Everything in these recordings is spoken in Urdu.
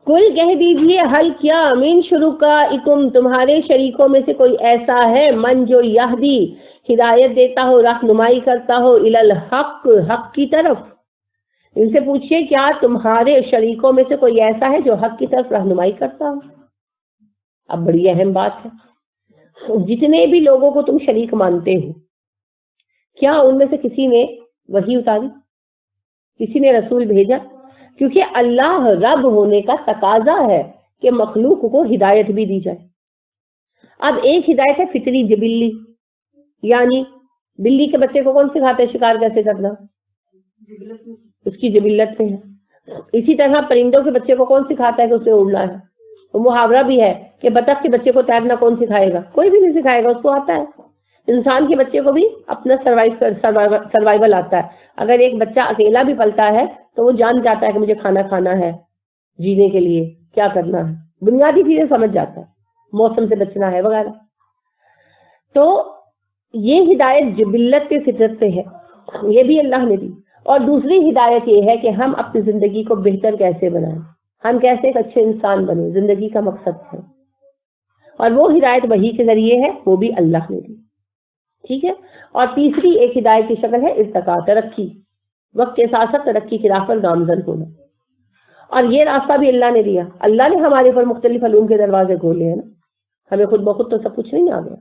کل کہہ دیجیے حل کیا من شرکائکم تمہارے شریکوں میں سے کوئی ایسا ہے من جو یہدی ہدایت دیتا ہو رہنمائی کرتا ہو الی الحق حق کی طرف. ان سے پوچھئے کیا تمہارے شریکوں میں سے کوئی ایسا ہے جو حق کی طرف رہنمائی کرتا ہو. اب بڑی اہم بات ہے, جتنے بھی لوگوں کو تم شریک مانتے ہو کیا ان میں سے کسی نے وحی اتاری, کسی نے رسول بھیجا؟ کیونکہ اللہ رب ہونے کا تقاضا ہے کہ مخلوق کو ہدایت بھی دی جائے. اب ایک ہدایت ہے فطری جبلی, یعنی بلی کے بچے کو کون سکھاتا ہے شکار کیسے کرنا؟ اس کی جبلت میں ہے. اسی طرح پرندوں کے بچے کو کون سکھاتا ہے کہ اسے اڑنا ہے؟ وہ محاورہ بھی ہے کہ بطخ کے بچے کو تیرنا کون سکھائے گا؟ کوئی بھی نہیں سکھائے گا, اس کو آتا ہے. انسان کے بچے کو بھی اپنا سروائیول آتا ہے. اگر ایک بچہ اکیلا بھی پلتا ہے تو وہ جان جاتا ہے کہ مجھے کھانا کھانا ہے, جینے کے لیے کیا کرنا ہے, بنیادی چیزیں سمجھ جاتا ہے, موسم سے بچنا ہے وغیرہ. تو یہ ہدایت جبلت کے فطرت سے ہے, یہ بھی اللہ نے دی. اور دوسری ہدایت یہ ہے کہ ہم اپنی زندگی کو بہتر کیسے بنائیں, ہم کیسے ایک اچھے انسان بنیں, زندگی کا مقصد ہے. اور وہ ہدایت وحی کے ذریعے ہے, وہ بھی اللہ نے دی. ٹھیک ہے. اور تیسری ایک ہدایت کی شکل ہے ارتقاء, ترقی, وقت کے ساتھ ساتھ ترقی کی راہ پر گامزن ہونا. اور یہ راستہ بھی اللہ نے دیا. اللہ نے ہمارے پر مختلف علوم کے دروازے کھولے ہیں نا, ہمیں خود بخود تو سب کچھ نہیں آ گیا.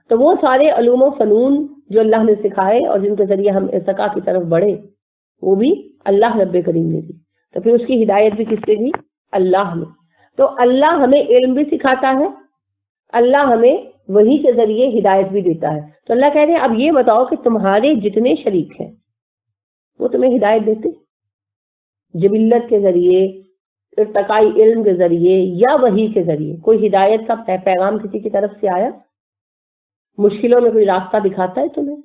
تو وہ سارے علوم و فنون جو اللہ نے سکھائے اور جن کے ذریعے ہم ارتقاء کی طرف بڑھے, وہ بھی اللہ رب کریم نے دی. تو پھر اس کی ہدایت بھی کس نے دی؟ اللہ نے. تو اللہ ہمیں علم بھی سکھاتا ہے, اللہ ہمیں وحی کے ذریعے ہدایت بھی دیتا ہے. تو اللہ کہہ رہے ہیں اب یہ بتاؤ کہ تمہارے جتنے شریک ہیں وہ تمہیں ہدایت دیتے جبلت کے ذریعے, ارتقائی علم کے ذریعے یا وحی کے ذریعے؟ کوئی ہدایت کا پیغام کسی کی طرف سے آیا؟ مشکلوں میں کوئی راستہ دکھاتا ہے تمہیں؟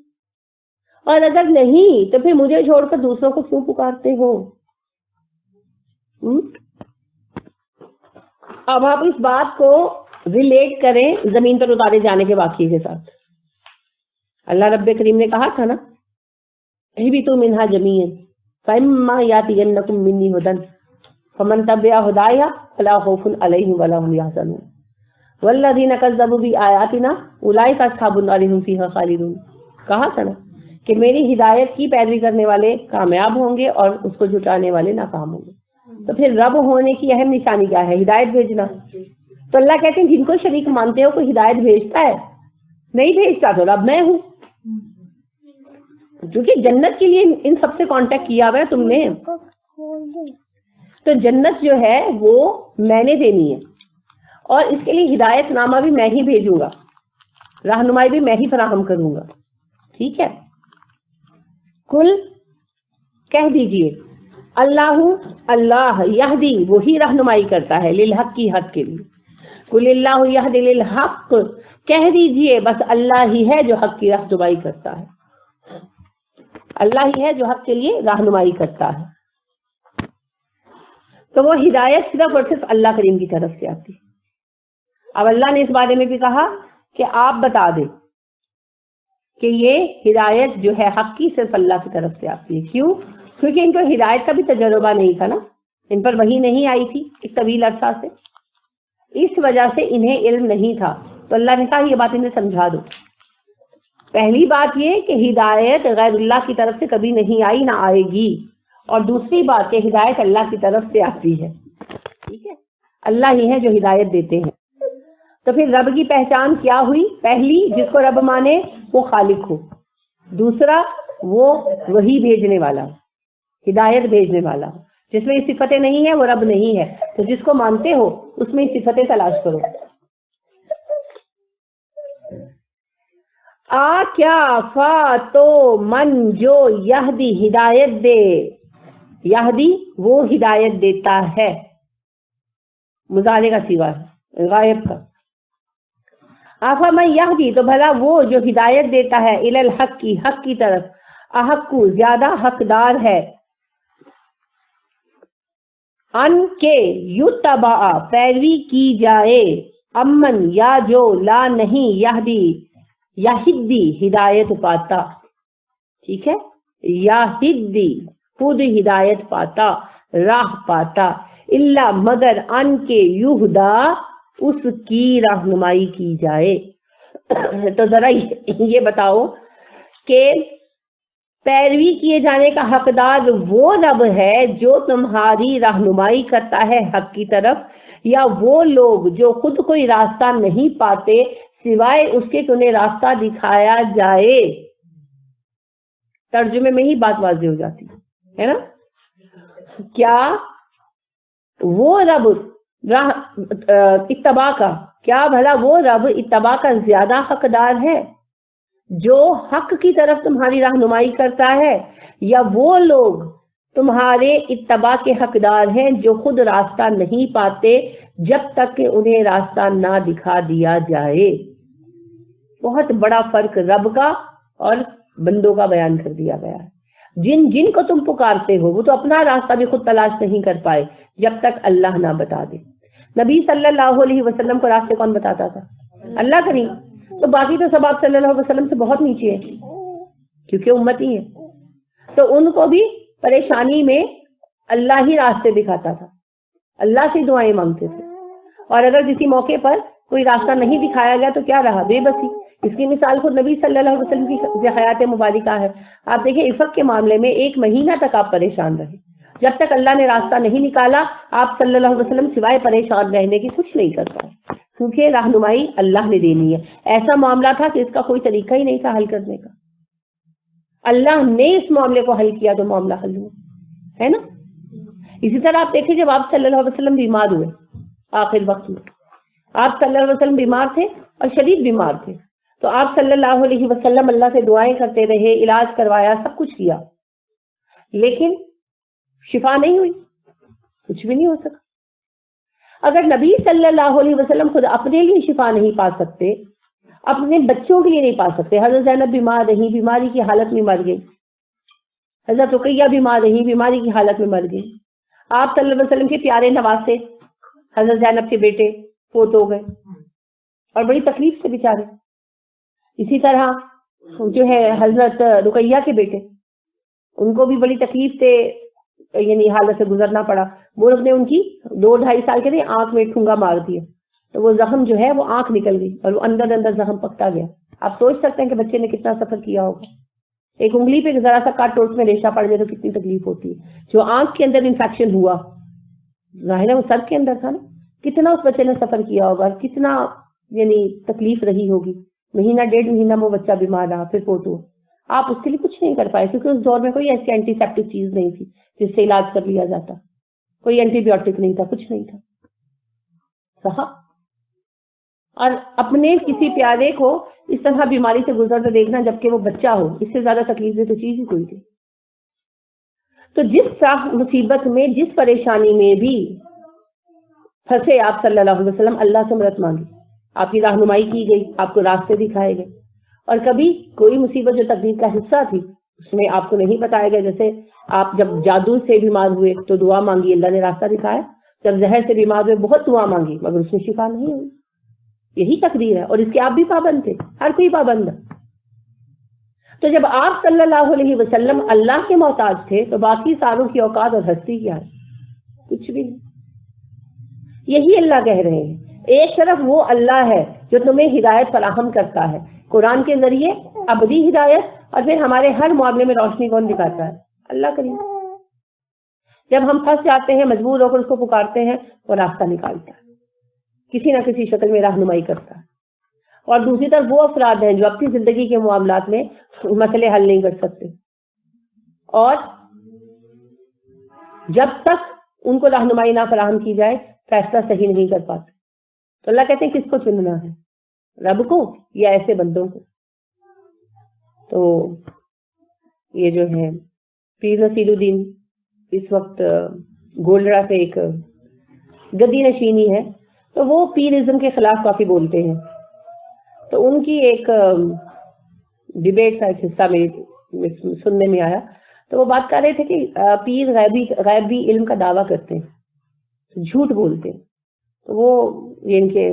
اور اگر نہیں تو پھر مجھے چھوڑ کر دوسروں کو کیوں پکارتے ہو؟ اب آپ اس بات کو ریلیٹ کریں زمین پر اتارے جانے کے واقعے کے ساتھ. اللہ رب کریم نے کہا تھا نا, اہبطوا منہا جمیعا فاما یاتینکم منی ھدی فمن تبع ھدایا فلا خوف علیہم ولا هم یحزنون والذین کذبوا بآیاتنا اولئک اصحاب النار هم فیہا خالدون. کہا تھا نا کہ میری ہدایت کی پیروی کرنے والے کامیاب ہوں گے اور اس کو جھٹانے والے ناکام ہوں گے. تو پھر رب ہونے کی اہم نشانی کیا ہے؟ ہدایت بھیجنا. تو اللہ کہتے ہیں جن کو شریک مانتے ہو کوئی ہدایت بھیجتا ہے؟ نہیں بھیجتا. تو رب میں ہوں, کیونکہ جنت کے لیے ان سب سے کانٹیکٹ کیا ہوا ہے تم نے. تو جنت جو ہے وہ میں نے دینی ہے, اور اس کے لیے ہدایت نامہ بھی میں ہی بھیجوں گا, رہنمائی بھی میں ہی فراہم کروں گا. ٹھیک ہے. کل کہہ دیجئے اللہ یہدی وہی رہنمائی کرتا ہے للحق کی حق کے لیے. قل اللہ یہدی للحق, کہہ دیجئے بس اللہ ہی ہے جو حق کی رہنمائی کرتا ہے, اللہ ہی ہے جو حق کے لیے رہنمائی کرتا ہے. تو وہ ہدایت صرف اور صرف اللہ کریم کی طرف سے آتی ہے. اب اللہ نے اس بارے میں بھی کہا کہ آپ بتا دیں کہ یہ ہدایت جو ہے حق کی صرف اللہ کی طرف سے آتی ہے. کیوں؟ کیونکہ ان کو ہدایت کا بھی تجربہ نہیں تھا نا, ان پر وحی نہیں آئی تھی ایک طویل عرصہ سے, اس وجہ سے انہیں علم نہیں تھا. تو اللہ نے کہا یہ بات انہیں سمجھا دو. پہلی بات یہ کہ ہدایت غیر اللہ کی طرف سے کبھی نہیں آئی, نہ آئے گی. اور دوسری بات کہ ہدایت اللہ کی طرف سے آتی ہے. ٹھیک ہے, اللہ ہی ہے جو ہدایت دیتے ہیں. تو پھر رب کی پہچان کیا ہوئی؟ پہلی, جس کو رب مانے وہ خالق ہو. دوسرا, وہ وحی بھیجنے والا, ہدایت بھیجنے والا. جس میں یہ صفتیں نہیں ہیں وہ رب نہیں ہے. تو جس کو مانتے ہو اس میں صفتیں تلاش کرو. کیا فا تو من جو یہدی ہدایت دے, یہدی وہ ہدایت دیتا ہے, مضارع کا صیغہ ہے غائب کا. آفا من یہدی, تو بھلا وہ جو ہدایت دیتا ہے الی الحق کی حق کی طرف, احق زیادہ حقدار ہے, ان کے یتبع پیروی کی جائے, امن یا جو لا نہیں یہدی یہدی ہدایت پاتا. ٹھیک ہے, یہدی خود ہدایت پاتا, راہ پاتا، الا مگر ان کے یہدا اس کی رہنمائی کی جائے۔ تو ذرا یہ بتاؤ کہ پیروی کیے جانے کا حقدار وہ رب ہے جو تمہاری رہنمائی کرتا ہے حق کی طرف، یا وہ لوگ جو خود کوئی راستہ نہیں پاتے سوائے اس کے کہ انہیں راستہ دکھایا جائے؟ ترجمے میں ہی بات واضح ہو جاتی ہے نا۔ کیا وہ رب اتباع کا، کیا بھلا وہ رب اتباع کا زیادہ حقدار ہے جو حق کی طرف تمہاری رہنمائی کرتا ہے، یا وہ لوگ تمہارے اتباع کے حقدار ہیں جو خود راستہ نہیں پاتے جب تک کہ انہیں راستہ نہ دکھا دیا جائے؟ بہت بڑا فرق رب کا اور بندوں کا بیان کر دیا گیا ہے۔ جن کو تم پکارتے ہو وہ تو اپنا راستہ بھی خود تلاش نہیں کر پائے جب تک اللہ نہ بتا دے۔ نبی صلی اللہ علیہ وسلم کو راستے کون بتاتا تھا؟ اللہ کریم۔ تو باقی تو سب آپ صلی اللہ علیہ وسلم سے بہت نیچے ہیں کیونکہ امتی ہیں، تو ان کو بھی پریشانی میں اللہ ہی راستے دکھاتا تھا، اللہ سے دعائیں مانگتے تھے، اور اگر کسی موقع پر کوئی راستہ نہیں دکھایا گیا تو کیا رہا؟ بے بسی۔ اس کی مثال خود نبی صلی اللہ علیہ وسلم کی حیات مبارکہ ہے۔ آپ دیکھیں عفت کے معاملے میں 1 مہینہ تک آپ پریشان رہے، جب تک اللہ نے راستہ نہیں نکالا آپ صلی اللہ علیہ وسلم سوائے پریشان رہنے کی کچھ نہیں کر پائے، کیونکہ رہنمائی اللہ نے دینی ہے۔ ایسا معاملہ تھا کہ اس کا کوئی طریقہ ہی نہیں تھا حل کرنے کا، اللہ نے اس معاملے کو حل کیا تو معاملہ حل ہوا ہے نا۔ اسی طرح آپ دیکھیں جب آپ صلی اللہ علیہ وسلم بیمار ہوئے، آخر وقت میں آپ صلی اللہ علیہ وسلم بیمار تھے اور شدید بیمار تھے، تو آپ صلی اللہ علیہ وسلم اللہ سے دعائیں کرتے رہے، علاج کروایا، سب کچھ کیا، لیکن شفا نہیں ہوئی، کچھ بھی نہیں ہو سکا۔ اگر نبی صلی اللہ علیہ وسلم خود اپنے لیے شفا نہیں پا سکتے، اپنے بچوں کے لیے نہیں پا سکتے، حضرت زینب بیمار رہی، بیماری کی حالت میں مر گئی، حضرت رقیہ بیمار رہی، بیماری کی حالت میں مر گئی، آپ صلی اللہ علیہ وسلم کے پیارے نواسے حضرت زینب کے بیٹے فوت ہو گئے اور بڑی تکلیف سے بیچارے۔ اسی طرح جو ہے حضرت رقیہ کے بیٹے، ان کو بھی بڑی تکلیف سے یعنی حالت سے گزرنا پڑا۔ وہ نے ان کی 2-2.5 سال کے لیے آنکھ میں ٹھونگا مار دیا، تو وہ زخم جو ہے وہ آنکھ نکل گئی اور وہ اندر اندر زخم پکتا گیا۔ آپ سوچ سکتے ہیں کہ بچے نے کتنا سفر کیا ہوگا۔ ایک انگلی پہ ذرا سا کاٹ ٹوٹ میں ریشہ پڑ جائے تو کتنی تکلیف ہوتی ہے۔ جو آنکھ کے اندر انفیکشن ہوا، ظاہر ہے وہ سر کے اندر تھا نا، کتنا اس بچے نے سفر کیا ہوگا، کتنا یعنی تکلیف رہی ہوگی۔ 1.5 مہینہ وہ بچہ بیمار رہا، پھر فوت ہوا۔ آپ اس کے لیے کچھ نہیں کر پائے کیونکہ اس دور میں کوئی ایسی اینٹی سیپٹک چیز نہیں تھی جس سے علاج کر لیا جاتا، کوئی اینٹی بایوٹک نہیں تھا، کچھ نہیں تھا۔ صحا اور اپنے کسی پیارے کو اس طرح بیماری سے گزرتے دیکھنا جبکہ وہ بچہ ہو، اس سے زیادہ تکلیف دے تو چیز ہی کوئی تھی۔ تو جس مصیبت میں، جس پریشانی میں بھی پھنسے آپ صلی اللہ علیہ وسلم، اللہ سے مدد مانگی، آپ کی رہنمائی کی گئی، آپ کو راستے دکھائے گئے۔ اور کبھی کوئی مصیبت جو تقدیر کا حصہ تھی اس میں آپ کو نہیں بتایا گیا، جیسے آپ جب جادو سے بیمار ہوئے تو دعا مانگی، اللہ نے راستہ دکھایا، جب زہر سے بیمار ہوئے بہت دعا مانگی مگر اس میں شفا نہیں ہوئی۔ یہی تقدیر ہے اور اس کے آپ بھی پابند تھے، ہر کوئی پابند ہے۔ تو جب آپ صلی اللہ علیہ وسلم اللہ کے محتاج تھے تو باقی ساروں کی اوقات اور ہستی کیا ہے؟ کچھ بھی نہیں۔ یہی اللہ کہہ رہے ہیں، ایک طرف وہ اللہ ہے جو تمہیں ہدایت فراہم کرتا ہے قرآن کے ذریعے، ابدی ہدایت، اور پھر ہمارے ہر معاملے میں روشنی کون دکھاتا ہے؟ اللہ کریم۔ جب ہم پھنس جاتے ہیں، مجبور ہو کر اس کو پکارتے ہیں، وہ راستہ نکالتا ہے، کسی نہ کسی شکل میں رہنمائی کرتا ہے۔ اور دوسری طرف وہ افراد ہیں جو اپنی زندگی کے معاملات میں مسئلے حل نہیں کر سکتے اور جب تک ان کو رہنمائی نہ فراہم کی جائے فیصلہ صحیح نہیں کر پاتے۔ تو اللہ کہتے ہیں کس کو چننا ہے، رب کو یا ایسے بندوں کو؟ تو یہ جو ہے پیر نصیر الدین اس وقت گولڈرا سے ایک گدی نشینی ہے، تو وہ پیرزم کے خلاف کافی بولتے ہیں۔ تو ان کی ایک ڈیبیٹ کا ایک حصہ میں سننے میں آیا، تو وہ بات کر رہے تھے کہ پیر غیبی علم کا دعویٰ کرتے ہیں، جھوٹ بولتے ہیں۔ تو وہ یہ ان کے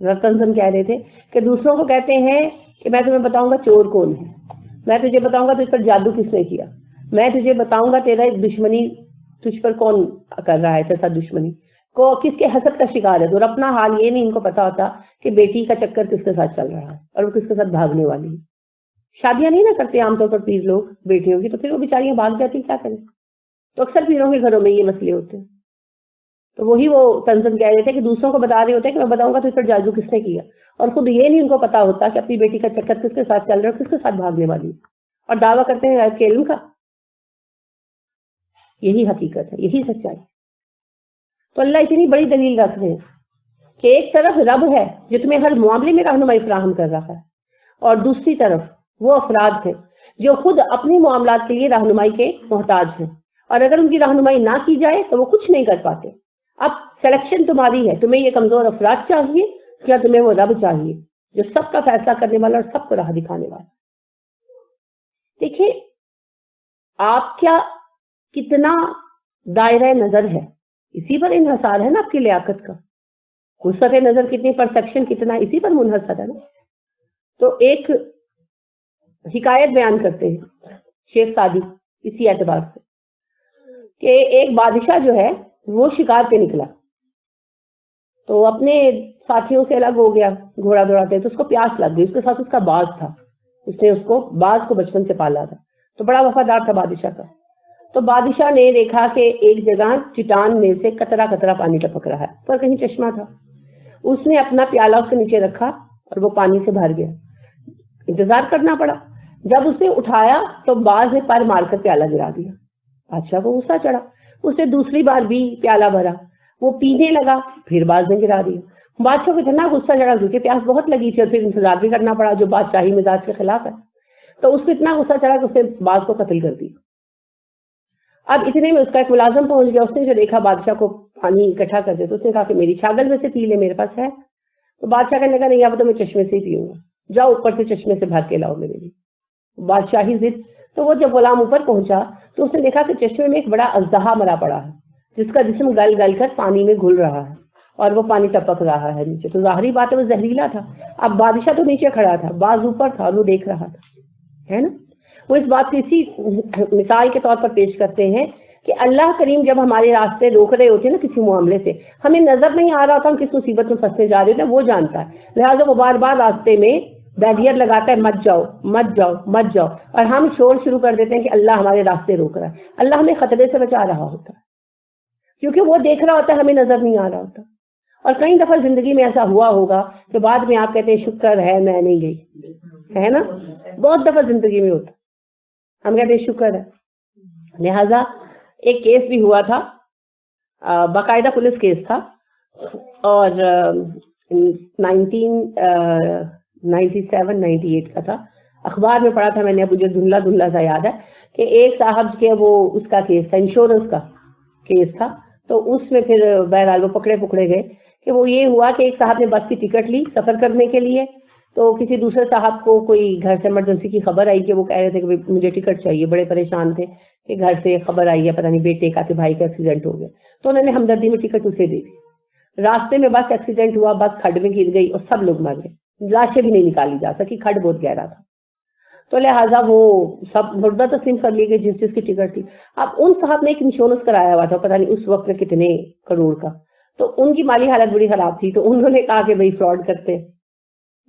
رتنزن کہہ رہے تھے کہ دوسروں کو کہتے ہیں کہ میں تمہیں بتاؤں گا چور کون ہے، میں تجھے بتاؤں گا تجھ پر جادو کس نے کیا، میں تجھے بتاؤں گا تیرا ایک دشمنی تجھ پر کون کر رہا ہے ایسا دشمنی کو, کس کے حسد کا شکار ہے. اور اپنا حال یہ نہیں ان کو پتا ہوتا کہ بیٹی کا چکر کس کے ساتھ چل رہا ہے اور وہ کس کے ساتھ بھاگنے والی ہے. شادیاں نہیں نہ کرتے عام طور پر پیر لوگ بیٹیوں کی, تو پھر وہ بیچاریاں بھاگ جاتی, کیا کریں. تو اکثر پیروں کے گھروں میں یہ مسئلے ہوتے ہیں. تو وہی وہ تنزل کہہ رہے تھے کہ دوسروں کو بتا رہے ہوتے ہیں کہ میں بتاؤں گا تو اس پر جادو کس نے کیا, اور خود یہ نہیں ان کو پتا ہوتا کہ اپنی بیٹی کا چکر کس کے ساتھ چل رہا ہے, کس کے ساتھ بھاگنے والی ہے, اور دعویٰ کرتے ہیں غیب کے علم کا. یہی حقیقت ہے, یہی سچائی. تو اللہ اتنی بڑی دلیل رکھ رہے ہیں کہ ایک طرف رب ہے جو تمہیں ہر معاملے میں رہنمائی فراہم کر رہا ہے, اور دوسری طرف وہ افراد ہیں جو خود اپنے معاملات کے لیے رہنمائی کے محتاج ہیں, اور اگر ان کی رہنمائی نہ کی جائے تو وہ کچھ نہیں کر پاتے. اب سلیکشن تمہاری ہے, تمہیں یہ کمزور افراد چاہیے یا تمہیں وہ رب چاہیے جو سب کا فیصلہ کرنے والا اور سب کو راہ دکھانے والا. دیکھیں آپ کیا کتنا دائرہ نظر ہے, اسی پر انحصار ہے نا آپ کی لیاقت کا. وسعت نظر کتنی, پرسپشن کتنا, اسی پر منحصر ہے نا. تو ایک حکایت بیان کرتے ہیں شیخ سعدی اسی اعتبار سے کہ ایک بادشاہ جو ہے وہ شکار پہ نکلا, تو اپنے ساتھیوں سے الگ ہو گیا گھوڑا دوڑاتے, تو اس کو پیاس لگ گئی. اس کے ساتھ اس کا باز تھا, اس نے اس کو باز کو بچپن سے پالا تھا, تو بڑا وفادار تھا بادشاہ کا. تو بادشاہ نے دیکھا کہ ایک جگہ چٹان میں سے قطرہ قطرہ پانی ٹپک رہا ہے, پر کہیں چشمہ تھا. اس نے اپنا پیالہ اس کے نیچے رکھا اور وہ پانی سے بھر گیا. انتظار کرنا پڑا. جب اسے اٹھایا تو باز نے پر مار کر پیالہ گرا دیا. بادشاہ کو غصہ چڑھا, اس نے دوسری بار بھی پیالہ بھرا, وہ پینے لگا, پھر باز نے گرا دیا. بادشاہ کو اتنا غصہ چڑھا کیونکہ پیاس بہت لگی تھی اور پھر انتظار بھی کرنا پڑا جو بادشاہی مزاج کے خلاف ہے. تو اس کو اتنا غصہ چڑھا کہ اس نے باز کو قتل کر دیا. اب اتنے میں اس کا ایک ملازم پہنچ گیا. اس نے جو دیکھا بادشاہ کو پانی اکٹھا کر دے, تو اس نے کہا کہ میری چھاگل میں سے پی لے, میرے پاس ہے. تو بادشاہ کہنے لگا نہیں, اب تو میں چشمے سے ہی پیوں گا, جاؤ اوپر سے چشمے سے بھر کے لاؤ میرے لیے. بادشاہی ضد. تو وہ جب غلام اوپر پہنچا تو اس نے دیکھا کہ چشمے میں ایک بڑا اژدہا مرا پڑا ہے جس کا جسم گل گل کر پانی میں گھل رہا ہے اور وہ پانی ٹپک رہا ہے نیچے. تو ظاہری بات ہے وہ زہریلا تھا. اب بادشاہ تو نیچے کھڑا تھا, باز اوپر تھا اور وہ دیکھ رہا تھا, ہے نا. وہ اس بات کو اسی مثال کے طور پر پیش کرتے ہیں کہ اللہ کریم جب ہمارے راستے روک رہے ہوتے ہیں نا کسی معاملے سے, ہمیں نظر نہیں آ رہا ہوتا ہم کس مصیبت میں پھنسنے جا رہے ہوتے ہیں, وہ جانتا ہے. لہٰذا وہ بار بار راستے میں بیریئر لگاتا ہے, مت جاؤ مت جاؤ مت جاؤ, اور ہم شور شروع کر دیتے ہیں کہ اللہ ہمارے راستے روک رہا ہے. اللہ ہمیں خطرے سے بچا رہا ہوتا ہے کیونکہ وہ دیکھ رہا ہوتا ہے, ہمیں نظر نہیں آ رہا ہوتا. اور کئی دفعہ زندگی میں ایسا ہوا ہوگا کہ بعد میں آپ کہتے ہیں شکر ہے میں نہیں گئی, ہے نا. بہت دفعہ زندگی میں ہوتا, ہم کہتے ہیں شکر ہے. لہذا ایک کیس بھی ہوا تھا, باقاعدہ پولیس کیس تھا, اور 1997-98 کا تھا. اخبار میں پڑھا تھا میں نے, مجھے دھندلا دھندلا سا یاد ہے کہ ایک صاحب کے وہ اس کا کیس تھا, انشورنس کا کیس تھا. تو اس میں پھر بہرحال وہ پکڑے گئے کہ وہ یہ ہوا کہ ایک صاحب نے بس کی ٹکٹ لی سفر کرنے کے لیے, تو کسی دوسرے صاحب کو کوئی گھر سے ایمرجنسی کی خبر آئی کہ وہ کہہ رہے تھے کہ مجھے ٹکٹ چاہیے, بڑے پریشان تھے کہ گھر سے خبر آئی ہے پتہ نہیں بیٹے کا کہ بھائی کا ایکسیڈنٹ ہو گیا. تو انہوں نے ہمدردی میں ٹکٹ اسے دے دی. راستے میں بس ایکسیڈنٹ ہوا, بس کھڈ میں گر گئی اور سب لوگ مر گئے, لاشیں بھی نہیں نکالی جا سکی, کھڈ بہت گہرا تھا. تو لہٰذا وہ سب مردہ تسلیم کر لی گئی جس جس کی ٹکٹ تھی. اب ان صاحب نے ایک انشورنس کرایا ہوا تھا پتہ نہیں اس وقت میں کتنے کروڑ کا, تو ان کی مالی حالت بڑی خراب تھی. تو انہوں نے کہا کہ بھائی فراڈ کرتے,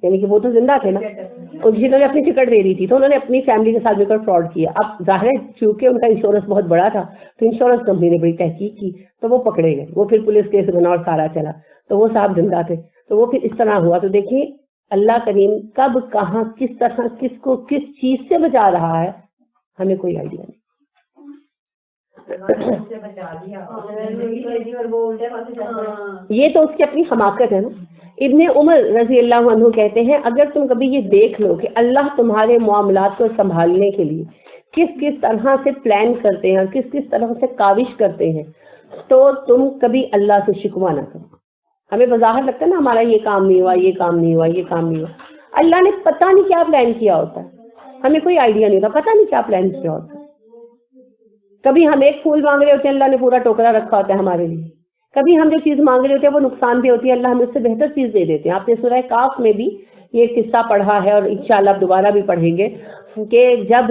یعنی کہ وہ تو زندہ تھے نا, جنہوں نے اپنی ٹکٹ دے دی تھی, تو انہوں نے اپنی فیملی کے ساتھ مل کر فراڈ کیا. اب ظاہر ہے چونکہ ان کا انشورنس بہت بڑا تھا تو انشورنس کمپنی نے بڑی تحقیق کی, تو وہ پکڑے گئے. وہ پھر پولیس کیس بنا اور سارا چلا, تو وہ صاحب زندہ تھے. تو وہ پھر اس طرح ہوا. تو دیکھیے اللہ کریم کب کہاں کس طرح کس کو کس چیز سے بچا رہا ہے ہمیں کوئی آئیڈیا نہیں. یہ تو اس کی اپنی حماقت ہے نا. ابن عمر رضی اللہ عنہ کہتے ہیں اگر تم کبھی یہ دیکھ لو کہ اللہ تمہارے معاملات کو سنبھالنے کے لیے کس کس طرح سے پلان کرتے ہیں اور کس کس طرح سے کاوش کرتے ہیں, تو تم کبھی اللہ سے شکوہ نہ کرو. ہمیں بظاہر لگتا ہے نا ہمارا یہ کام نہیں ہوا, یہ کام نہیں ہوا, یہ کام نہیں ہوا. اللہ نے پتہ نہیں کیا پلان کیا ہوتا ہے, ہمیں کوئی آئیڈیا نہیں ہوتا, پتہ نہیں کیا پلان کیا ہوتا ہے. کبھی ہم ایک پھول مانگ رہے ہوتے ہیں, اللہ نے پورا ٹوکرا رکھا ہوتا ہے ہمارے لیے. کبھی ہم جو چیز مانگ رہے ہوتے ہیں وہ نقصان بھی ہوتی ہے, اللہ ہمیں اس سے بہتر چیز دے دیتے ہیں. آپ نے سورہ کاف میں بھی یہ قصہ پڑھا ہے اور انشاءاللہ اب دوبارہ بھی پڑھیں گے کہ جب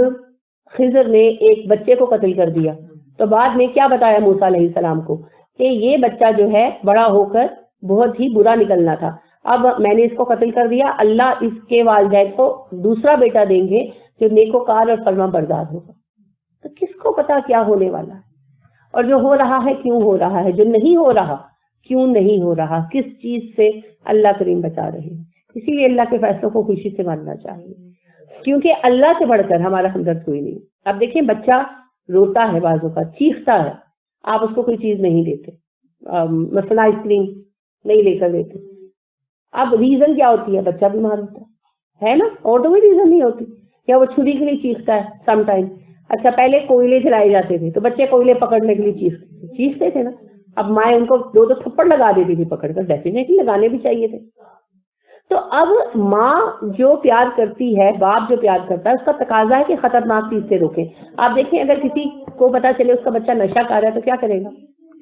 خضر نے ایک بچے کو قتل کر دیا تو بعد میں کیا بتایا موسیٰ علیہ السلام کو کہ یہ بچہ جو ہے بڑا ہو کر بہت ہی برا نکلنا تھا، اب میں نے اس کو قتل کر دیا، اللہ اس کے والدین کو دوسرا بیٹا دیں گے جو نیکوکار اور فرما بردار ہوگا۔ تو کس کو پتا کیا ہونے والا ہے، اور جو ہو رہا ہے کیوں ہو رہا ہے، جو نہیں ہو رہا کیوں نہیں ہو رہا، کس چیز سے اللہ کریم بچا رہے ہیں۔ اسی لیے اللہ کے فیصلوں کو خوشی سے ماننا چاہیے، کیونکہ اللہ سے بڑھ کر ہمارا ہمدرد کوئی نہیں۔ اب دیکھیں بچہ روتا ہے، بعض اوقات چیختا ہے، آپ اس کو کوئی چیز نہیں دیتے، مثلا آئس کریم نہیں لے کر دیتے، اب ریزن کیا ہوتی ہے؟ بچہ بیمار ہوتا ہے نا، اور تو کوئی ریزن نہیں ہوتی، یا وہ چھری کے لیے چیختا ہے سم ٹائم۔ اچھا پہلے کوئلے جلائے جاتے تھے تو بچے کوئلے پکڑنے کے لیے چیختے تھے نا، اب مائیں ان کو دو دو تھپڑ لگا دیتی تھی پکڑ کر، ڈیفینیٹلی لگانے بھی چاہیے تھے۔ تو اب ماں جو پیار کرتی ہے، باپ جو پیار کرتا ہے، اس کا تقاضا ہے کہ خطرناک چیز سے روکیں۔ آپ دیکھیں اگر کسی کو پتا چلے اس کا بچہ نشہ کر رہا ہے تو کیا کرے گا؟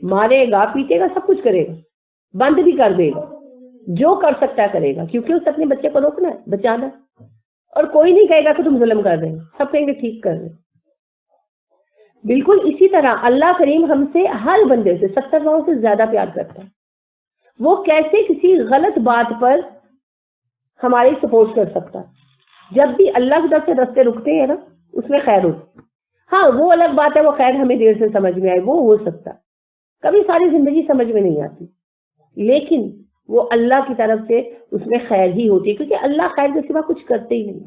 مارے گا، پیٹے گا، سب کچھ کرے گا، بند بھی کر دے گا، جو کر سکتا ہے کرے گا، کیونکہ اس اپنے بچے کو روکنا ہے، بچانا ہے۔ اور کوئی نہیں کہے گا کہ تم ظلم کر رہے ہیں، سب کہیں گے ٹھیک کر رہے ہیں۔ بالکل اسی طرح اللہ کریم ہم سے ہر بندے سے 70 گاؤں سے زیادہ پیار کرتا ہے۔ وہ کیسے کسی غلط بات پر ہماری سپورٹ کر سکتا ہے؟ جب بھی اللہ کی طرف سے رستے رکتے ہیں نا، اس میں خیر ہوتی۔ ہاں وہ الگ بات ہے، وہ خیر ہمیں دیر سے سمجھ میں آئے، وہ ہو سکتا ہے، کبھی ساری زندگی سمجھ میں نہیں آتی، لیکن وہ اللہ کی طرف سے اس میں خیر ہی ہوتی ہے، کیونکہ اللہ خیر کے سوا کچھ کرتے ہی نہیں،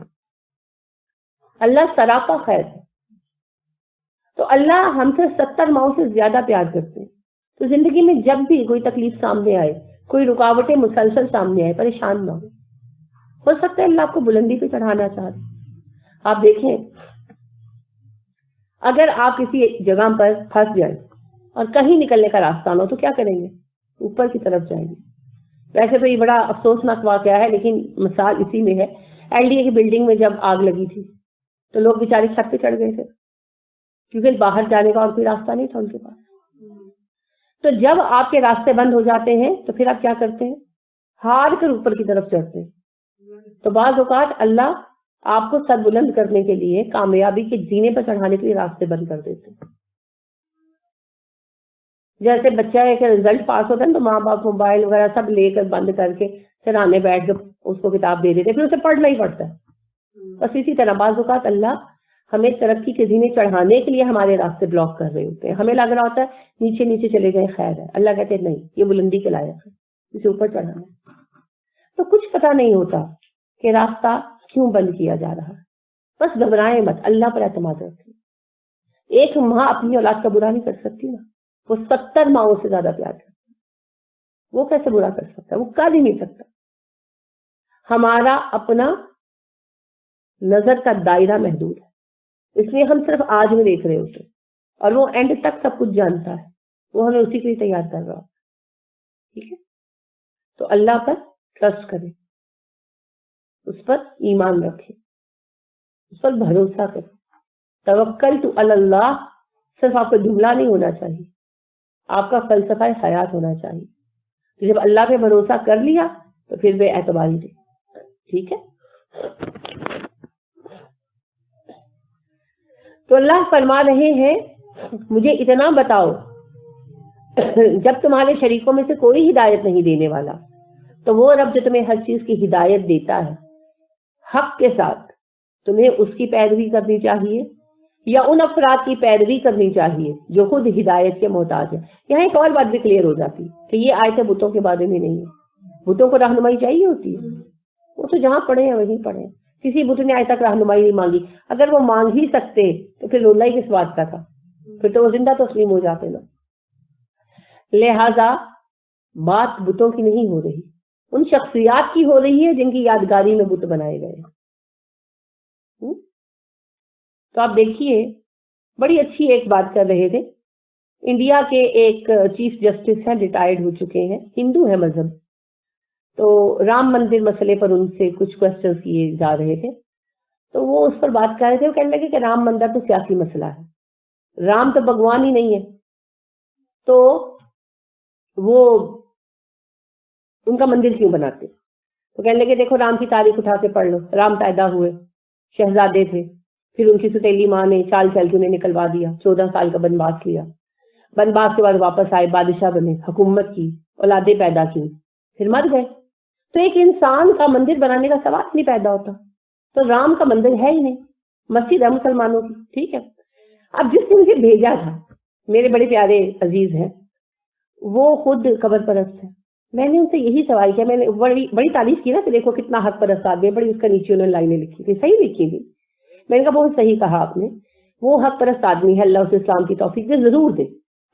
اللہ سراپا خیر ہے۔ تو اللہ ہم سے 70 ماؤں سے زیادہ پیار کرتے ہیں۔ تو زندگی میں جب بھی کوئی تکلیف سامنے آئے، کوئی رکاوٹیں مسلسل سامنے آئے، پریشان نہ ہو سکتا ہے اللہ آپ کو بلندی پہ چڑھانا چاہتے۔ آپ دیکھیں اگر آپ کسی جگہ پر پھنس جائیں اور کہیں نکلنے کا راستہ نہ ہو تو کیا کریں گے؟ اوپر کی طرف جائیں گے۔ ویسے تو یہ بڑا افسوسناک واقعہ ہے، لیکن مثال اسی میں ہے۔ ایل ڈی اے کی بلڈنگ میں جب آگ لگی تھی تو لوگ بیچارے چھت پہ چڑھ گئے تھے، کیونکہ باہر جانے کا اور کوئی راستہ نہیں تھا ان کے پاس۔ تو جب آپ کے راستے بند ہو جاتے ہیں تو پھر آپ کیا کرتے ہیں؟ ہار کر اوپر کی طرف چڑھتے ہیں۔ تو بعض اوقات اللہ آپ کو سر بلند کرنے کے لیے، کامیابی کے زینے پر چڑھانے کے لیے راستے بند کر دیتے ہیں۔ جیسے بچہ ہے کہ رزلٹ پاس ہوتا ہے تو ماں باپ موبائل وغیرہ سب لے کر بند کر کے سرانے بیٹھ کے اس کو کتاب دے دیتے، پھر اسے پڑھنا ہی پڑتا ہے۔ بس اسی طرح بعض اوقات اللہ ہمیں ترقی کے زینے چڑھانے کے لیے ہمارے راستے بلاک کر رہے ہوتے ہیں۔ ہمیں لگ رہا ہوتا ہے نیچے نیچے چلے جائیں خیر ہے، اللہ کہتے ہیں نہیں، یہ بلندی کے لائق ہے، اسے اوپر چڑھانا ہے۔ تو کچھ پتہ نہیں ہوتا کہ راستہ کیوں بند کیا جا رہا ہے، بس گھبرائیں مت، اللہ پر اعتماد رکھیں۔ ایک ماں اپنی اولاد کا برا نہیں کر سکتی نا، وہ 70 ماؤں سے زیادہ پیار کرتی ہے، وہ کیسے برا کر سکتا ہے؟ وہ کر ہی نہیں سکتا۔ ہمارا اپنا نظر کا دائرہ محدود ہے، اس لیے ہم صرف آج میں دیکھ رہے ہوتے ہیں، اور وہ اینڈ تک سب کچھ جانتا ہے، وہ ہمیں اسی کے لیے تیار کر رہا ہے۔ ٹھیک ہے، تو اللہ پر ٹرسٹ کریں، اس پر ایمان رکھیں، اس پر بھروسہ کریں۔ توکلت علی اللہ صرف آپ کو جملہ نہیں ہونا چاہیے، آپ کا فلسفہ حیات ہونا چاہیے۔ تو جب اللہ پہ بھروسہ کر لیا تو پھر بے اعتباری دے۔ ٹھیک ہے، تو اللہ فرما رہے ہیں مجھے اتنا بتاؤ، جب تمہارے شریکوں میں سے کوئی ہدایت نہیں دینے والا تو وہ رب جو تمہیں ہر چیز کی ہدایت دیتا ہے حق کے ساتھ، تمہیں اس کی پیروی کرنی چاہیے یا ان افراد کی پیروی کرنی چاہیے جو خود ہدایت کے محتاج ہیں۔ یہاں ایک اور بات بھی کلیئر ہو جاتی ہے کہ یہ آیتیں بتوں کے بارے میں نہیں ہے۔ بتوں کو رہنمائی چاہیے ہوتی ہے، وہ تو جہاں پڑھے ہیں وہیں پڑھے ہیں، کسی بت نے آج تک رہنمائی نہیں مانگی۔ اگر وہ مانگ ہی سکتے تو پھر رونا ہی کس بات کا تھا، پھر تو وہ زندہ تسلیم ہو جاتے نا۔ لہذا بات بتوں کی نہیں ہو رہی، ان شخصیات کی ہو رہی ہے جن کی یادگاری میں بت بنائے گئے۔ تو آپ دیکھیے بڑی اچھی ایک بات کر رہے تھے، انڈیا کے ایک چیف جسٹس ہیں، ریٹائرڈ ہو چکے ہیں، ہندو ہے مذہب، تو رام مندر مسئلے پر ان سے کچھ کوشچنز کیے جا رہے تھے، تو وہ اس پر بات کر رہے تھے۔ وہ کہنے لگے کہ رام مندر تو سیاسی مسئلہ ہے، رام تو بھگوان ہی نہیں ہے، تو وہ ان کا مندر کیوں بناتے؟ تو کہنے لگے دیکھو رام کی تاریخ اٹھا کے پڑھ لو، رام پیدا ہوئے، شہزادے تھے، پھر ان کی ستیلی ماں نے چال چل کے انہیں نکلوا دیا، 14 سال کا بنواس لیا، بنواس کے بعد واپس آئے، بادشاہ بنے، حکومت کی، اولادیں پیدا کی، پھر مر گئے۔ تو ایک انسان کا مندر بنانے کا سوال نہیں پیدا ہوتا، تو رام کا مندر ہے ہی نہیں، مسجد ہے مسلمانوں کی، ٹھیک ہے۔ اب جس نے مجھے بھیجا تھا، میرے بڑے پیارے عزیز ہیں، وہ خود قبر پرست ہے۔ میں نے ان سے یہی سوال کیا، میں نے بڑی تعریف کی نا کہ دیکھو کتنا حق پرست آدمی ہے، بڑی اس کا نیچے انہوں نے لائنیں لکھی تھی، صحیح لکھی تھی۔ میں نے کہا بہت صحیح کہا آپ نے، وہ حق پرست آدمی ہے، اللہ اسے اسلام کی توفیق دے، ضرور دے،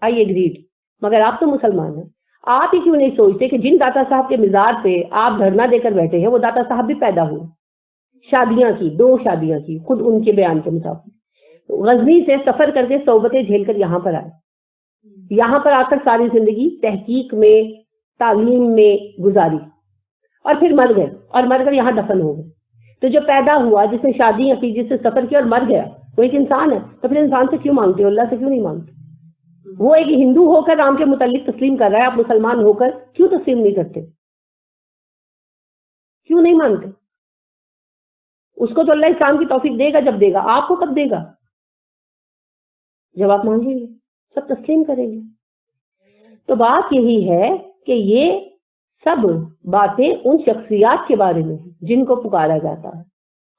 آئی ایگریڈ، مگر آپ تو مسلمان ہیں، آپ ہی کیوں نہیں سوچتے کہ جن داتا صاحب کے مزار پہ آپ دھرنا دے کر بیٹھے ہیں وہ داتا صاحب بھی پیدا ہوئے، شادیاں کی، 2 شادیاں کی، خود ان کے بیان کے مطابق، غزنی سے سفر کر کے صحبتیں جھیل کر یہاں پر آئے، یہاں پر آ کر ساری زندگی تحقیق میں، تعلیم میں گزاری، اور پھر مر گئے، اور مر کر یہاں دفن ہو گئے۔ تو جو پیدا ہوا، جس نے شادیاں کی، جس سے سفر کیا اور مر گیا، وہ ایک انسان ہے، تو پھر انسان سے کیوں مانگتے ہو، اللہ سے کیوں نہیں مانگتے؟ وہ ایک ہندو ہو کر رام کے متعلق تسلیم کر رہا ہے، آپ مسلمان ہو کر کیوں تسلیم نہیں کرتے، کیوں نہیں مانتے؟ اس کو تو اللہ اسلام کی توفیق دے گا جب دے گا، آپ کو کب دے گا؟ جب آپ مانگیں گے، سب تسلیم کریں گے۔ تو بات یہی ہے کہ یہ سب باتیں ان شخصیات کے بارے میں ہیں جن کو پکارا جاتا ہے،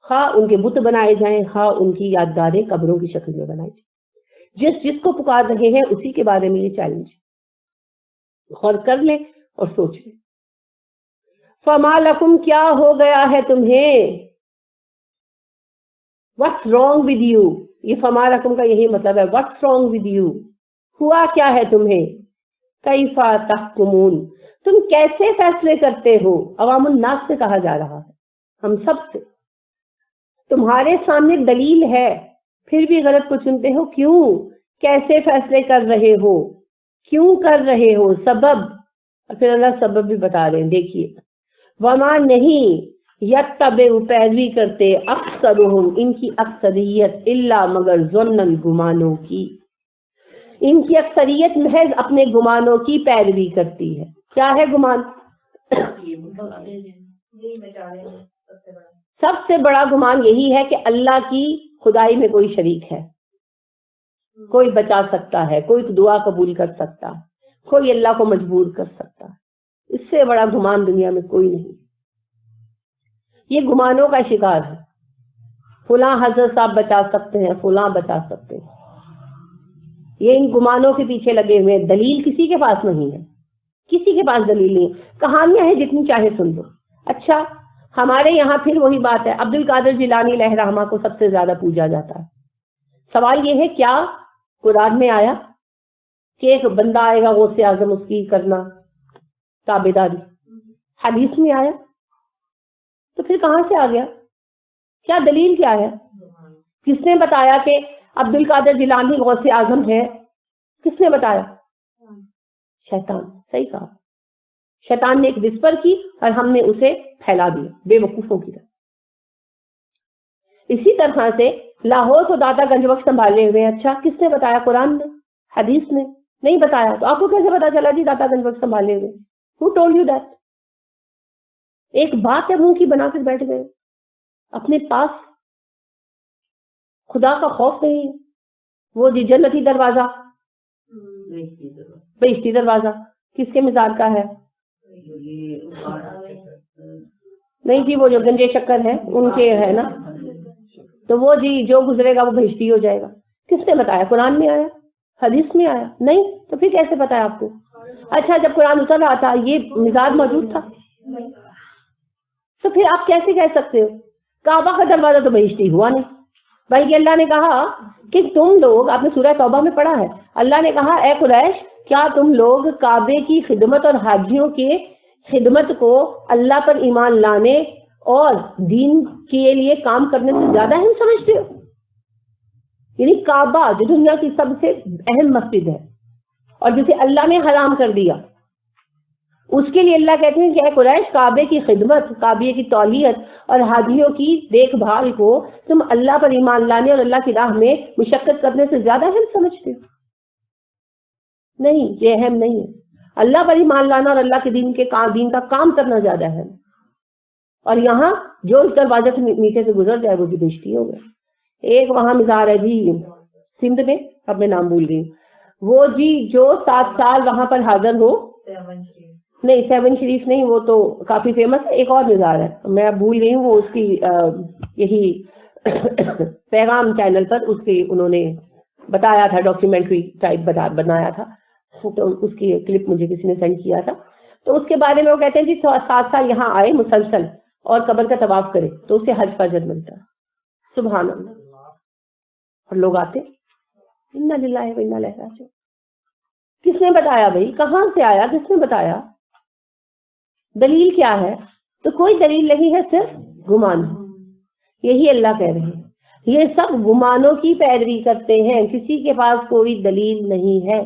خواہ ان کے بت بنائے جائیں، خواہ ان کی یادگاریں قبروں کی شکل میں بنائی جائیں، جس کو پکار رہے ہیں اسی کے بارے میں یہ چیلنج ہے، غور کر لیں اور سوچ لیں۔ فما لکم، کیا ہو گیا ہے تمہیں، what's wrong with you، یہ فما لکم کا یہی مطلب ہے، what's wrong with you، ہوا کیا ہے تمہیں، کیفا تحکمون، تم کیسے فیصلے کرتے ہو، عوام الناس سے کہا جا رہا ہے، ہم سب سے، تمہارے سامنے دلیل ہے پھر بھی غلط کو چنتے ہو، کیوں، کیسے فیصلے کر رہے ہو، کیوں کر رہے ہو، سبب، اور پھر اللہ سبب بھی بتا رہے ہیں، دیکھیے، وما نہیں، یتبع پیروی کرتے، اکثرہم ان کی اکثریت، الا مگر ظنن گمانوں کی، ان کی اکثریت محض اپنے گمانوں کی پیروی کرتی ہے۔ کیا ہے گمان؟ سب سے بڑا گمان یہی ہے کہ اللہ کی خدائی میں کوئی شریک ہے، کوئی بچا سکتا ہے، کوئی دعا قبول کر سکتا ہے، کوئی اللہ کو مجبور کر سکتا ہے، اس سے بڑا گمان دنیا میں کوئی نہیں۔ یہ گمانوں کا شکار ہے، فلاں حضرت صاحب بچا سکتے ہیں، فلاں بچا سکتے ہیں، یہ ان گمانوں کے پیچھے لگے ہوئے، دلیل کسی کے پاس نہیں ہے، کسی کے پاس دلیل نہیں ہے، کہانیاں ہیں جتنی چاہے سن لو۔ اچھا، ہمارے یہاں پھر وہی بات ہے، عبد القادر جیلانی علیہ رحمہ کو سب سے زیادہ پوجا جاتا ہے۔ سوال یہ ہے، کیا قرآن میں آیا کہ ایک بندہ آئے گا غوث اعظم اس کی کرنا تابع داری؟ حدیث میں آیا؟ تو پھر کہاں سے آ گیا؟ کیا دلیل کیا ہے؟ کس نے بتایا کہ عبد القادر جیلانی غوث اعظم ہے؟ کس نے بتایا؟ شیطان، صحیح کہا، شیطان نے ایک وسپر کی اور ہم نے اسے پھیلا دیا بے وقوفوں کی طرح۔ اسی طرح سے لاہور کو داتا گنج وقت سنبھالے ہوئے، اچھا کس نے بتایا؟ قرآن نے، حدیث نے نہیں بتایا، تو آپ کو کیسے پتا چلا جی داتا گنج وقت سنبھالے ہوئے؟ Who told you that؟ ایک بات ہے منہ کی بنا کر بیٹھ گئے، اپنے پاس خدا کا خوف نہیں ہے۔ وہ جی جنتی دروازہ، بہشتی دروازہ کس کے مزاج کا ہے؟ نہیں جی، وہ جو گنجے شکر ہے ان کے ہے نا، تو وہ جی جو گزرے گا وہ بہشتی ہو جائے گا۔ کس نے بتایا؟ قرآن میں آیا؟ حدیث میں آیا؟ نہیں، تو پھر کیسے بتایا آپ کو؟ اچھا، جب قرآن اتر رہا تھا یہ مزاج موجود تھا، تو پھر آپ کیسے کہہ سکتے ہو؟ کعبہ کا دروازہ تو بہشتی ہوا نہیں، بلکہ اللہ نے کہا کہ تم لوگ، آپ نے سورہ توبہ میں پڑھا ہے، اللہ نے کہا اے قریش، کیا تم لوگ کعبے کی خدمت اور حاجیوں کے خدمت کو اللہ پر ایمان لانے اور دین کے لیے کام کرنے سے زیادہ اہم سمجھتے ہو؟ یعنی کعبہ جو دنیا کی سب سے اہم مسجد ہے اور جسے اللہ نے حرام کر دیا، اس کے لیے اللہ کہتے ہیں کہ اے قریش، کعبے کی خدمت، کعبے کی تولیت اور حاجیوں کی دیکھ بھال کو تم اللہ پر ایمان لانے اور اللہ کی راہ میں مشقت کرنے سے زیادہ اہم سمجھتے ہو؟ نہیں، یہ اہم نہیں ہے۔ اللہ پر ایمان لانا اور اللہ کے دین کا کام کرنا زیادہ اہم۔ اور یہاں جو اس دروازے سے نیچے سے گزر جائے وہ بھی بہشتی ہو گیا۔ ایک وہاں مزار ہے جی سندھ میں، اب میں نام بھول گئی، وہ جی جو 7 سال وہاں پر حاضر ہو، نہیں 7 شریف نہیں، وہ تو کافی فیمس ہے، ایک اور مزار ہے میں اب بھول گئی ہوں، وہ اس کی یہی پیغام چینل پر اس کی انہوں نے بتایا تھا، ڈاکیومنٹری ٹائپ بنایا تھا، تو اس کی کلپ مجھے کسی نے سینڈ کیا تھا، تو اس کے بارے میں وہ کہتے ہیں جی 7 سال یہاں آئے مسلسل اور قبر کا طواف کرے تو اسے حج کا اجر ملتا ہے، سبحان اللہ۔ اور لوگ آتے، انا للہ و انا الیہ راجعون۔ کس نے بتایا بھائی، کہاں سے آیا، کس نے بتایا، دلیل کیا ہے؟ تو کوئی دلیل نہیں ہے، صرف گمان ہے۔ یہی اللہ کہہ رہے ہیں یہ سب گمانوں کی پیروی کرتے ہیں، کسی کے پاس کوئی دلیل نہیں ہے۔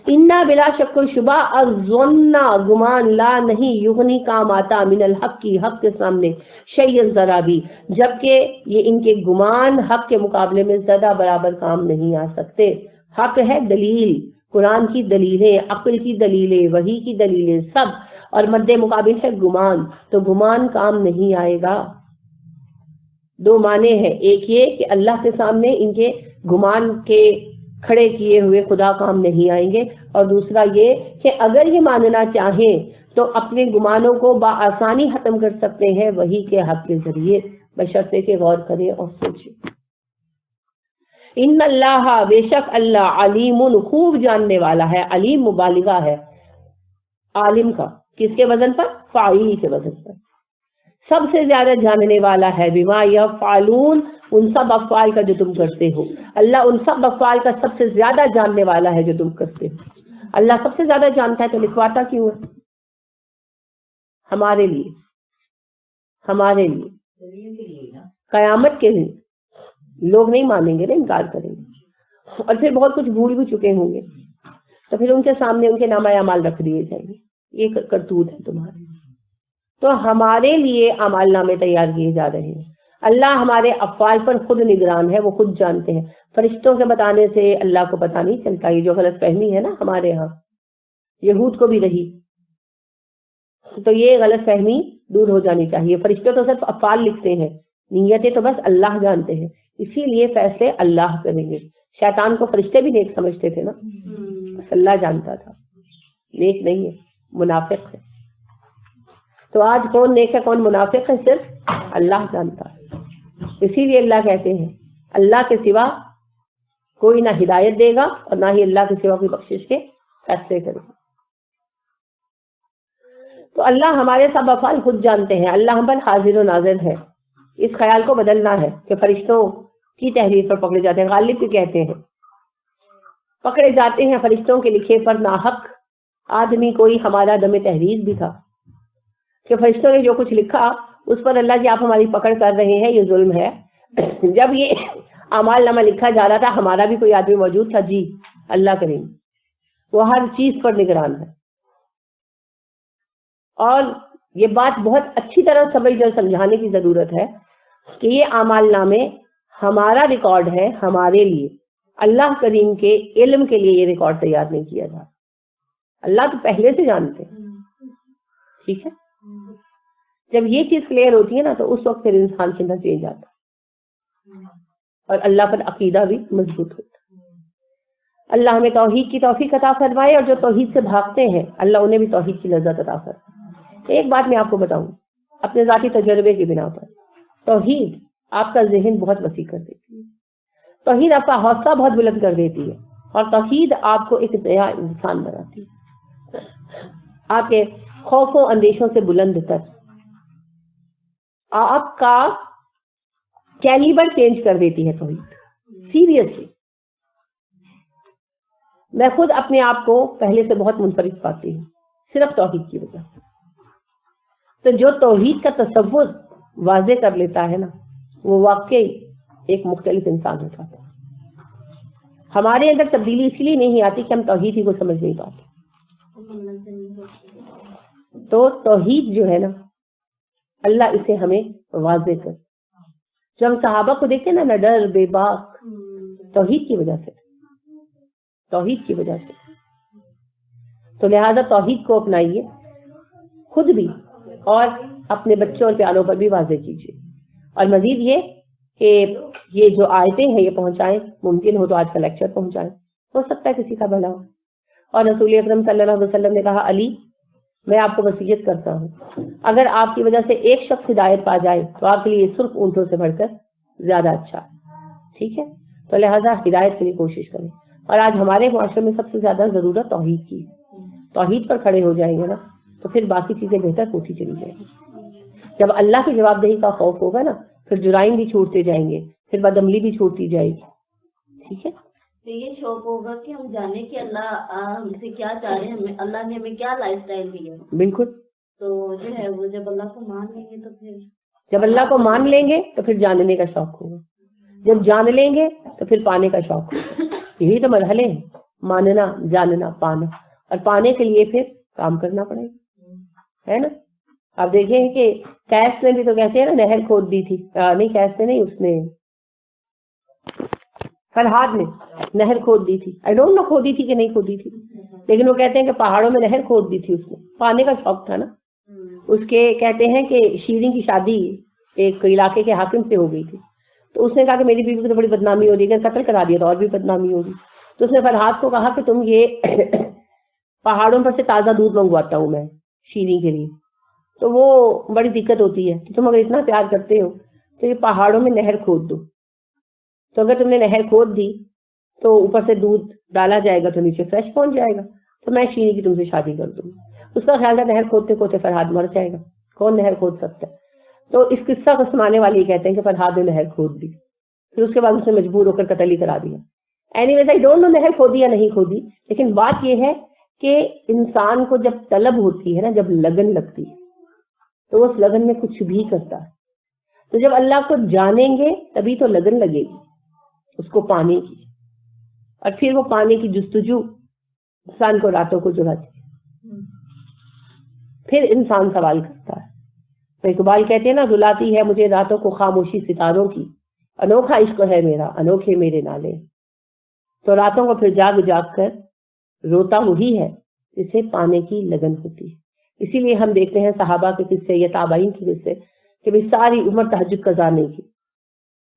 انا بلا شک و شبہ الظن، گمان لا نہیں، یغنی کام آتا من الحق کی، حق کے سامنے شیئا ذرا بھی، جبکہ یہ ان کے گمان حق کے مقابلے میں زیادہ برابر کام نہیں آ سکتے۔ حق ہے دلیل، قرآن کی دلیلیں، عقل کی دلیلیں، وحی کی دلیلیں سب، اور مد مقابل ہے گمان، تو گمان کام نہیں آئے گا۔ 2 معنی ہیں، ایک یہ کہ اللہ کے سامنے ان کے گمان کے کھڑے کیے ہوئے خدا کام نہیں آئیں گے، اور دوسرا یہ کہ اگر یہ ماننا چاہیں تو اپنے گمانوں کو بآسانی ختم کر سکتے ہیں وحی کے حق کے ذریعے، بشرطے کہ غور کریں اور سوچیں۔ ان اللہ، بے شک اللہ، علیم، خوب جاننے والا ہے، علیم مبالغہ ہے عالم کا، کس کے وزن پر؟ فاعل کے وزن پر، سب سے زیادہ جاننے والا ہے، بما یفعلون، ان سب افعال کا جو تم کرتے ہو، اللہ ان سب افعال کا سب سے زیادہ جاننے والا ہے جو تم کرتے ہو۔ اللہ سب سے زیادہ جانتا ہے تو لکھواتا کیوں ہے؟ ہمارے لیے، ہمارے لیے، قیامت کے لیے لوگ نہیں مانیں گے نا، انکار کریں گے، اور پھر بہت کچھ بھول بھی چکے ہوں گے، تو پھر ان کے سامنے ان کے نامہ اعمال رکھ دیے جائیں گے، یہ کرتوت ہے تمہاری۔ تو ہمارے لیے اعمال نامے تیار کیے جا رہے ہیں، اللہ ہمارے افعال پر خود نگران ہے، وہ خود جانتے ہیں، فرشتوں کے بتانے سے اللہ کو پتہ نہیں چلتا۔ یہ جو غلط فہمی ہے نا ہمارے ہاں، یہود کو بھی رہی، تو یہ غلط فہمی دور ہو جانی چاہیے۔ فرشتے تو صرف افعال لکھتے ہیں، نیتیں تو بس اللہ جانتے ہیں، اسی لیے فیصلے اللہ کریں گے۔ شیطان کو فرشتے بھی نیک سمجھتے تھے نا، بس اللہ جانتا تھا نیک نہیں ہے، منافق ہے۔ تو آج کون نیک ہے کون منافق ہے صرف اللہ جانتا ہے۔ اسی لیے اللہ کہتے ہیں اللہ کے سوا کوئی نہ ہدایت دے گا اور نہ ہی اللہ کے سوا کوئی بخشش کے فیصلے کرے گا۔ تو اللہ ہمارے سب افعال خود جانتے ہیں، اللہ ہم پر حاضر و ناظر ہے۔ اس خیال کو بدلنا ہے کہ فرشتوں کی تحریر پر پکڑے جاتے ہیں، غالب بھی کہتے ہیں پکڑے جاتے ہیں فرشتوں کے لکھے پر ناحق۔ آدمی کوئی ہمارا دم تحریر بھی تھا کہ فرشتوں نے جو کچھ لکھا اس پر اللہ جی آپ ہماری پکڑ کر رہے ہیں، یہ ظلم ہے۔ جب یہ اعمال نامہ لکھا جا رہا تھا ہمارا بھی کوئی آدمی موجود تھا، جی اللہ کریم وہ ہر چیز پر نگران ہے۔ اور یہ بات بہت اچھی طرح سمجھ اور سمجھانے کی ضرورت ہے کہ یہ اعمال نامے ہمارا ریکارڈ ہے، ہمارے لیے، اللہ کریم کے علم کے لیے یہ ریکارڈ تیار نہیں کیا جا۔ اللہ تو پہلے سے جانتے ہیں، ٹھیک ہے۔ جب یہ چیز کلیئر ہوتی ہے نا تو اس وقت پھر انسان کے اندر چینج آتا ہے اور اللہ پر عقیدہ بھی مضبوط ہوتا ہے۔ اللہ ہمیں توحید کی توفیق عطا فرمائے، اور جو توحید سے بھاگتے ہیں اللہ انہیں بھی توحید کی لذت عطا فرمائے۔ ایک بات میں آپ کو بتاؤں اپنے ذاتی تجربے کی بنا پر، توحید آپ کا ذہن بہت وسیع کر دیتی ہے، توحید آپ کا حوصلہ بہت بلند کر دیتی ہے، اور توحید آپ کو ایک نیا انسان بناتی ہے، آپ کے خوفوں اندیشوں سے بلند تر، آپ کا کیلیبر چینج کر دیتی ہے توحید، سیریسلی۔ میں خود اپنے آپ کو پہلے سے بہت منفرد پاتی ہوں صرف توحید کی وجہ سے۔ تو جو توحید کا تصور واضح کر لیتا ہے نا وہ واقعی ایک مختلف انسان ہوتا ہے۔ ہمارے اندر تبدیلی اس لیے نہیں آتی کہ ہم توحید ہی کو سمجھ نہیں پاتے۔ تو توحید جو ہے نا اللہ اسے ہمیں واضح کر، جو ہم صحابہ کو دیکھتے ہیں نا ڈر بے باک، توحید کی وجہ سے، توحید کی وجہ سے۔ تو لہذا توحید کو اپنائیے خود بھی اور اپنے بچوں اور پیاروں پر بھی واضح کیجیے۔ اور مزید یہ کہ یہ جو آیتیں ہیں یہ پہنچائیں، ممکن ہو تو آج کا لیکچر پہنچائیں، ہو سکتا ہے کسی کا بھلا ہو۔ اور رسول اکرم صلی اللہ علیہ وسلم نے کہا علی میں آپ کو وصیت کرتا ہوں اگر آپ کی وجہ سے ایک شخص ہدایت پا جائے تو آپ کے لیے سرخ اونٹوں سے بڑھ کر زیادہ اچھا، ٹھیک ہے؟ تو لہٰذا ہدایت کے لیے کوشش کریں۔ اور آج ہمارے معاشرے میں سب سے زیادہ ضرورت توحید کی، توحید پر کھڑے ہو جائیں گے نا تو پھر باقی چیزیں بہتر ہوتی چلی جائیں گی۔ جب اللہ کی جواب دہی کا خوف ہوگا نا پھر جرائم بھی چھوٹتے جائیں گے، پھر بدعملی بھی چھوٹتی جائے گی، ٹھیک ہے؟ تو یہ شوق ہوگا کہ ہم جانیں کہ اللہ ہم سے کیا چاہ رہے ہیں، اللہ نے ہمیں کیا لائف اسٹائل دی ہے۔ بالکل، تو جو ہے وہ جب اللہ کو مان لیں گے تو پھر جب اللہ کو مان لیں گے تو پھر جاننے کا شوق ہوگا، جب جان لیں گے تو پھر پانے کا شوق ہوگا۔ یہی تو مرحلے ہیں، ماننا، جاننا، پانا، اور پانے کے لیے پھر کام کرنا پڑے گا، ہے نا؟ آپ دیکھیں کہ کیس نے بھی تو کہتے ہیں نا نہر کھود دی تھی، نہیں کیس نے نہیں، اس نے فرہاد نے نہر کھود دی تھی، آئی ڈونٹ نو کھودی تھی کہ نہیں کھودی تھی، لیکن وہ کہتے ہیں کہ پہاڑوں میں نہر کھود دی تھی، اس نے پانے کا شوق تھا نا اس کے۔ کہتے ہیں کہ شیریں کی شادی ایک علاقے کے حاکم سے ہو گئی تھی، تو اس نے کہا کہ میری بیوی کو تو بڑی بدنامی ہو رہی ہے، اگر قتل کرا دیا تو اور بھی بدنامی ہوگی، تو اس نے فرہاد کو کہا کہ تم یہ پہاڑوں پر سے تازہ دودھ منگواتا ہوں میں شیریں کے لیے، تو وہ بڑی دقت ہوتی ہے کہ تم اگر اتنا پیار کرتے ہو تو یہ پہاڑوں میں نہر کھود دو، تو اگر تم نے نہر کھود دی تو اوپر سے دودھ ڈالا جائے گا تو نیچے فریش پہنچ جائے گا، تو میں شیریں کی تم سے شادی کر دوں۔ اس کا خیال تھا نہر کھودتے کھودتے فرہاد مر جائے گا، کون نہر کھود سکتا ہے؟ تو اس قصہ کو سنانے والے یہ کہتے ہیں کہ فرہاد نے نہر کھود دی، پھر اس کے بعد اس نے مجبور ہو کر قتل ہی کرا دیا۔ Any ways I don't know نہر کھودی یا نہیں کھودی، لیکن بات یہ ہے کہ انسان کو جب طلب ہوتی ہے نا، جب لگن لگتی ہے تو اس لگن میں کچھ بھی کرتا ہے۔ تو جب اللہ کو جانیں گے تبھی تو لگن لگے گی اس کو پانے کی، اور پھر وہ پانے کی جستجو انسان کو راتوں کو جگاتی ہے، پھر انسان سوال کرتا ہے۔ تو اقبال کہتے ہیں نا رلاتی ہے مجھے راتوں کو خاموشی ستاروں کی، انوکھا عشق ہے میرا انوکھے میرے نالے۔ تو راتوں کو پھر جاگ جاگ کر روتا وہی ہے جسے پانے کی لگن ہوتی ہے۔ اسی لیے ہم دیکھتے ہیں صحابہ کے قصے یا تابعین کے قصے کہ بھی ساری عمر تہجد قضا نہیں کی،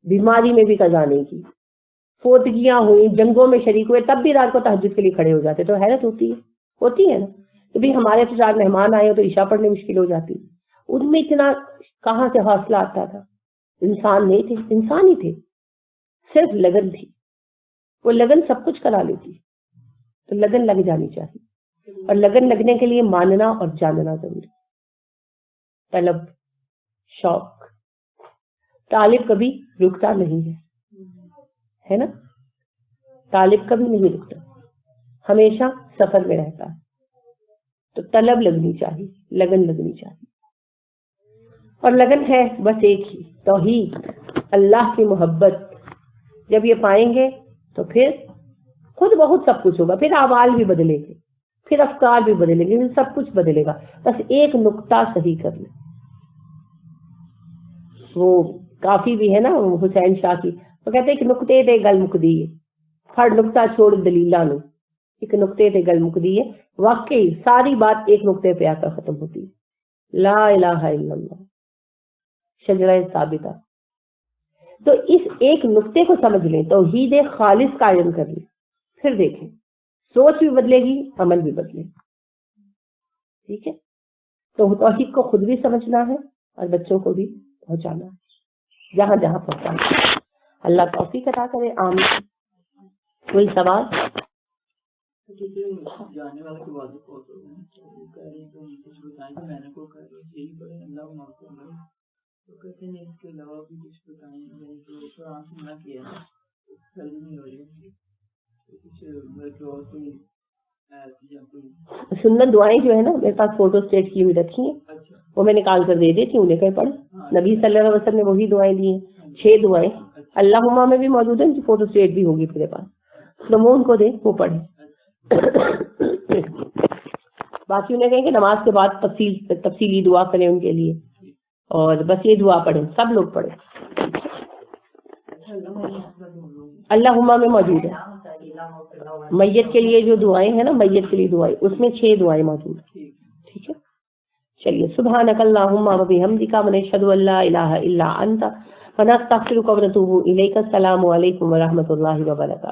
بیماری میں بھی قضا نہیں کی، فوتگیاں ہوئی، جنگوں میں شریک ہوئے، تب بھی رات کو تہجد کے لیے کھڑے ہو جاتے۔ تو حیرت ہوتی ہے نا کہ بھی ہمارے تو 4 مہمان آئے ہو تو عشاء پڑھنے مشکل ہو جاتی، ان میں اتنا کہاں سے حوصلہ آتا تھا؟ انسان نہیں تھے، انسان ہی تھے، صرف لگن تھی، وہ لگن سب کچھ کرا لیتی۔ تو لگن لگ جانی چاہیے، اور لگن لگنے کے لیے ماننا اور جاننا ضروری۔ طلب، شوق، طالب کبھی رکتا نہیں ہے نا، طالب کبھی نہیں رکتا، ہمیشہ سفر میں رہتا ہے۔ تو طلب لگنی چاہیے، لگن لگنی چاہیے، اور لگن ہے بس ایک ہی، توحید، اللہ کی محبت۔ جب یہ پائیں گے تو پھر خود بہت سب کچھ ہوگا، پھر اعمال بھی بدلیں گے، پھر افکار بھی بدلیں گے، پھر سب کچھ بدلے گا۔ بس ایک نقطہ صحیح کر لیں۔ وہ کافی بھی ہے نا حسین شاہ کی، وہ کہتے ہیں کہ نقطے تے گل مکدی ہے، ہر نقطہ چھوڑ دلیلاں نو، ایک نقطے تے گل مکدی ہے۔ واقعی ساری بات ایک نقطے پہ آ کر ختم ہوتی ہے، لا الہ الا اللہ، شجرہ ثابتہ۔ تو اس ایک نقطے کو سمجھ لیں، توحید خالص قائم کر لیں، پھر دیکھیں سوچ بھی بدلے گی، عمل بھی بدلے گا، ٹھیک ہے؟ تو توحید کو خود بھی سمجھنا ہے اور بچوں کو بھی پہنچانا ہے جہاں جہاں پہنچانا ہے۔ اللہ توفیق عطا کرے، آمین۔ کوئی سوال؟ جانے والا کی بات کہہ رہی تو کچھ بتائیں کہ میں نے کو یہی پڑھے اللہ معاف کرنا، تو کہتے ہیں اس کے علاوہ بھی کچھ بتائیں، یعنی کہ قرآن سے نہ کیا ہے سرجی نہیں ہو رہی، کچھ میرے اور کوئی سنت دعائیں جو ہے نا میرے پاس فوٹو اسٹیٹ کی ہوئی رکھی ہیں، وہ میں نکال کر دے دیتی ہوں، انہیں کہیں پڑھ۔ نبی صلی اللہ علیہ وسلم نے وہی دعائیں دی ہیں، 6 دعائیں اللہم میں بھی موجود ہیں، فوٹو اسٹیٹ بھی ہوگی میرے پاس، تو وہ ان کو دے، وہ پڑھیں۔ باقی انہیں کہیں کہ نماز کے بعد تفصیلی دعا کریں ان کے لیے، اور بس یہ دعا پڑھیں، سب لوگ پڑھیں۔ اللہم میں موجود ہے، میت کے لیے جو دعائیں ہیں نا، میت کے لیے دعائیں، اس میں 6 دعائیں موجود ہیں، ٹھیک ہے؟ چلیے، سبحانک اللہم و بحمدک ونشہد ان لا الہ الا انت فنستغفرک ونتوب الیک. السلام علیکم ورحمۃ اللہ وبرکاتہ.